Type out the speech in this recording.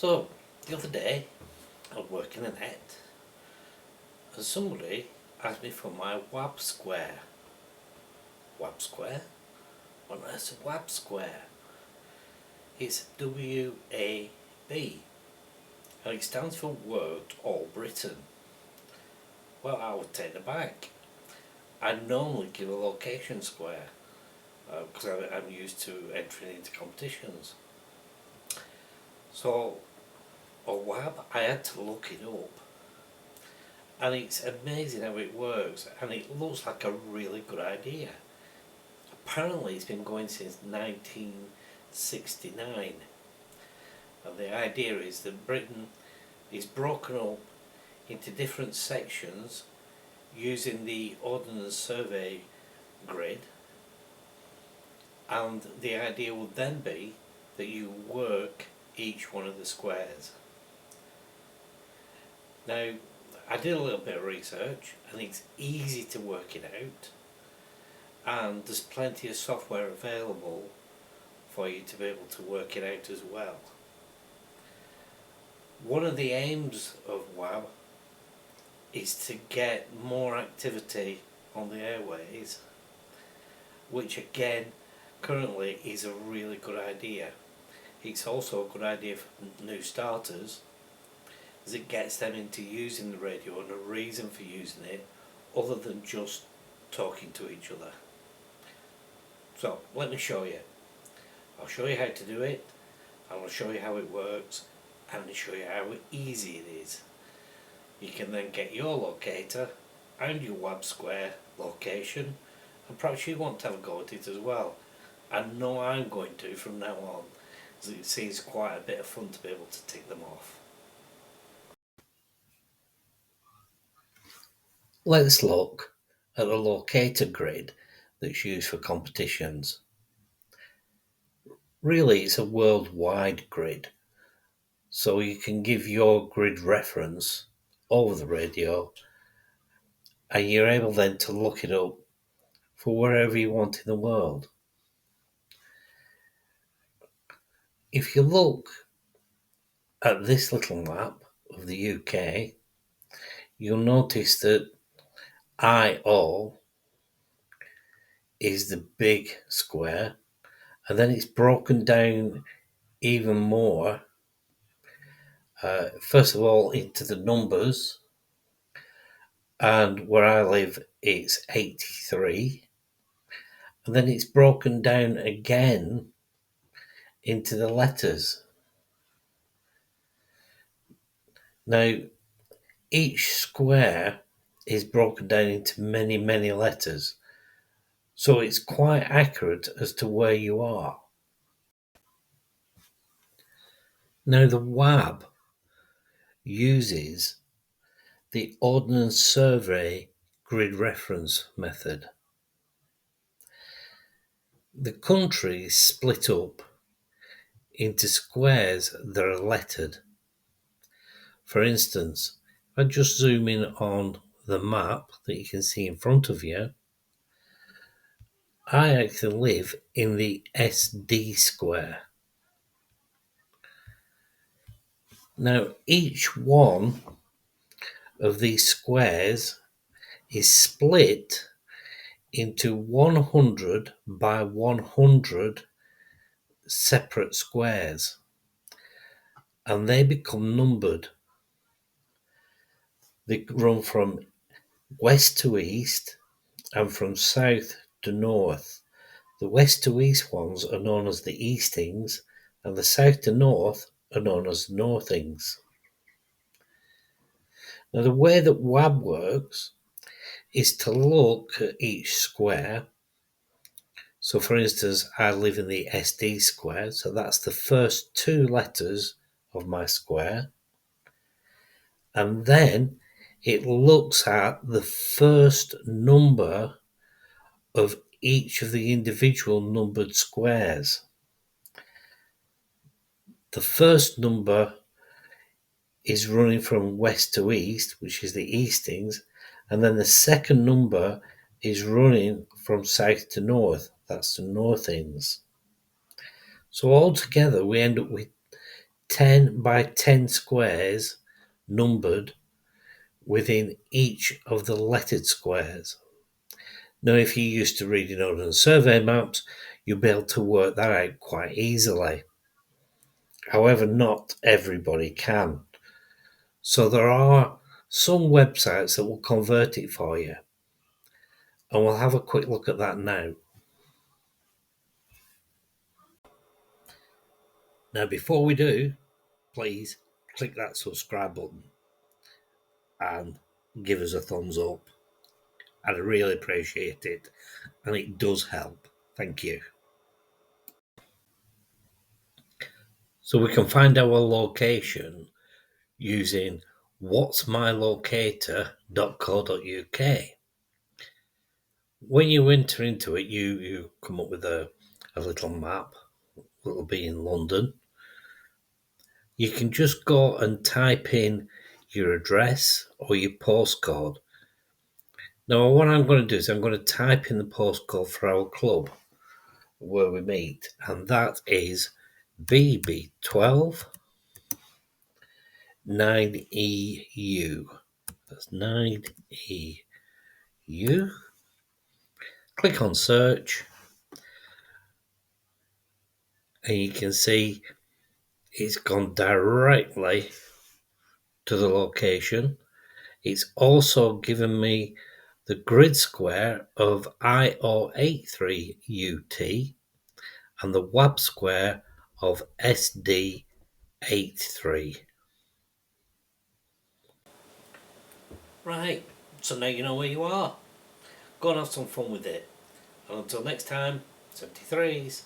So, the other day, I was working a net, and somebody asked me for my WAB square. WAB square? What is a WAB square? It's WAB, and it stands for Worked All Britain. Well, I was taken aback. I normally give a location square, because I'm used to entering into competitions. So, a WAB, I had to look it up. And it's amazing how it works, and it looks like a really good idea. Apparently it's been going since 1969, and the idea is that Britain is broken up into different sections using the Ordnance Survey grid, and the idea would then be that you work each one of the squares. Now, I did a little bit of research, and it's easy to work it out, and there's plenty of software available for you to be able to work it out as well. One of the aims of WAB is to get more activity on the airways, which again currently is a really good idea. It's also a good idea for new starters, as it gets them into using the radio and a reason for using it other than just talking to each other. So let me show you. I'll show you how to do it, and I'll show you how it works, and I'll show you how easy it is. You can then get your locator and your WAB square location, and perhaps you want to have a go at it as well. I know I'm going to from now on, as it seems quite a bit of fun to be able to tick them off. Let's look at the locator grid that's used for competitions. Really, it's a worldwide grid, so you can give your grid reference over the radio, and you're able then to look it up for wherever you want in the world. If you look at this little map of the UK, you'll notice that IO is the big square, and then it's broken down even more. First of all, into the numbers, and where I live, it's 83, and then it's broken down again into the letters. Now, each square is broken down into many, many letters, so it's quite accurate as to where you are. Now, the WAB uses the Ordnance Survey grid reference method. The country is split up into squares that are lettered. For instance, if I just zoom in on the map that you can see in front of you, I actually live in the SD square. Now, each one of these squares is split into 100 by 100 separate squares, and they become numbered. They run from west to east and from south to north. The west to east ones are known as the eastings, and the south to north are known as northings. Now, the way that WAB works is to look at each square. So, for instance, I live in the SD square, so that's the first two letters of my square. And then it looks at the first number of each of the individual numbered squares. The first number is running from west to east, which is the eastings, and then the second number is running from south to north, that's the northings. So altogether we end up with 10 by 10 squares numbered within each of the lettered squares. Now, if you're used to reading ordnance survey maps, you'll be able to work that out quite easily. However, not everybody can. So there are some websites that will convert it for you. And we'll have a quick look at that now. Now, before we do, please click that subscribe button and give us a thumbs up. I'd really appreciate it, and it does help. Thank you. So we can find our location using whatsmylocator.co.uk. When you enter into it, you come up with a little map. It'll be in London. You can just go and type in your address or your postcode. Now, what I'm going to do is I'm going to type in the postcode for our club where we meet, and that is BB12 9EU. That's 9EU. Click on search, and you can see it's gone directly to the location. It's also given me the grid square of IO83UT and the WAB square of SD83. Right, so now you know where you are. Go and have some fun with it. And until next time, 73s.